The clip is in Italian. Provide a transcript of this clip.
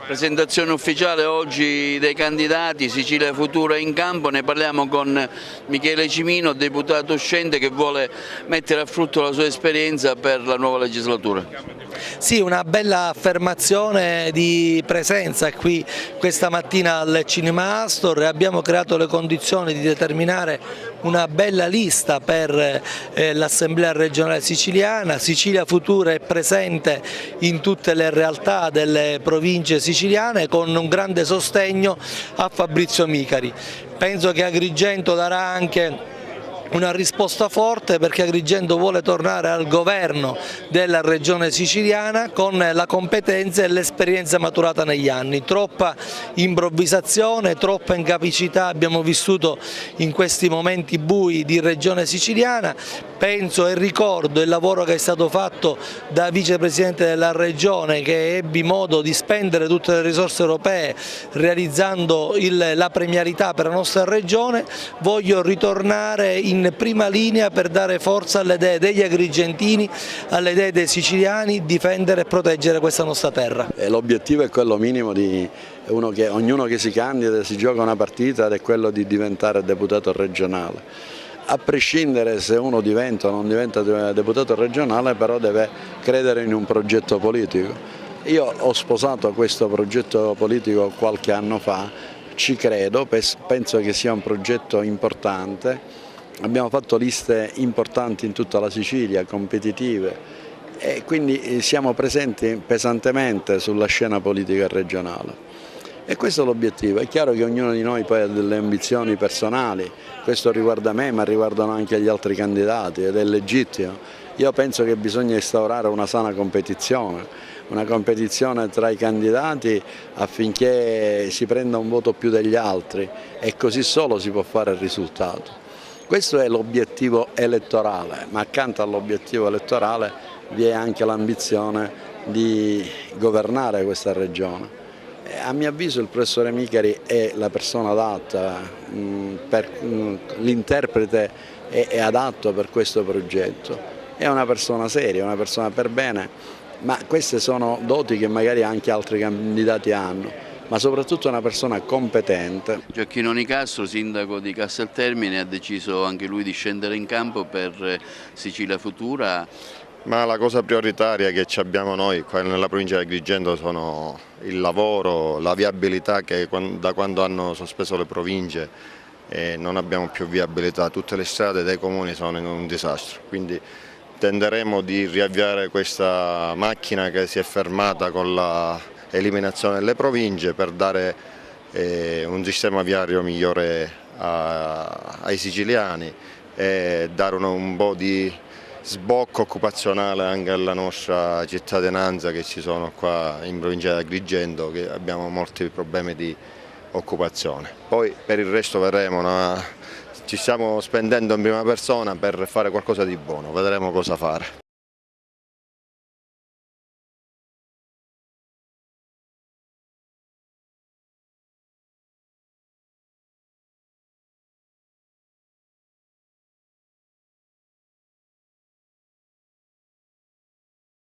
Presentazione ufficiale oggi dei candidati, Sicilia Futura in campo, ne parliamo con Michele Cimino, deputato uscente che vuole mettere a frutto la sua esperienza per la nuova legislatura. Sì, una bella affermazione di presenza qui questa mattina al Cinema Astor. Abbiamo creato le condizioni di determinare una bella lista per l'Assemblea regionale siciliana. Sicilia Futura è presente in tutte le realtà delle province siciliane con un grande sostegno a Fabrizio Micari. Penso che Agrigento darà anche una risposta forte, perché Agrigento vuole tornare al governo della regione siciliana con la competenza e l'esperienza maturata negli anni. Troppa improvvisazione, troppa incapacità abbiamo vissuto in questi momenti bui di regione siciliana. Penso e ricordo il lavoro che è stato fatto da vicepresidente della regione, che ebbi modo di spendere tutte le risorse europee realizzando la premialità per la nostra regione. Voglio ritornare in prima linea per dare forza alle idee degli agrigentini, alle idee dei siciliani, difendere e proteggere questa nostra terra. L'obiettivo è quello minimo di ognuno che si candida, si gioca una partita, ed è quello di diventare deputato regionale. A prescindere se uno diventa o non diventa deputato regionale, però deve credere in un progetto politico. Io ho sposato questo progetto politico qualche anno fa, ci credo, penso che sia un progetto importante. Abbiamo fatto liste importanti in tutta la Sicilia, competitive, e quindi siamo presenti pesantemente sulla scena politica regionale. E questo è l'obiettivo. È chiaro che ognuno di noi poi ha delle ambizioni personali, questo riguarda me ma riguardano anche gli altri candidati ed è legittimo. Io penso che bisogna instaurare una sana competizione tra i candidati affinché si prenda un voto più degli altri, e così solo si può fare il risultato. Questo è l'obiettivo elettorale, ma accanto all'obiettivo elettorale vi è anche l'ambizione di governare questa regione. A mio avviso il professore Micari è la persona adatta, l'interprete è adatto per questo progetto. È una persona seria, una persona per bene, ma queste sono doti che magari anche altri candidati hanno, ma soprattutto una persona competente. Gioacchino Nicastro, sindaco di Casteltermine, ha deciso anche lui di scendere in campo per Sicilia Futura. Ma la cosa prioritaria che abbiamo noi qua nella provincia di Agrigento sono il lavoro, la viabilità, che da quando hanno sospeso le province non abbiamo più viabilità, tutte le strade dei comuni sono in un disastro, quindi tenderemo di riavviare questa macchina che si è fermata con l'eliminazione delle province per dare un sistema viario migliore ai siciliani e dare un po' di sbocco occupazionale anche alla nostra cittadinanza che ci sono qua in provincia di Agrigento, che abbiamo molti problemi di occupazione. Poi per il resto vedremo, ci stiamo spendendo in prima persona per fare qualcosa di buono, vedremo cosa fare.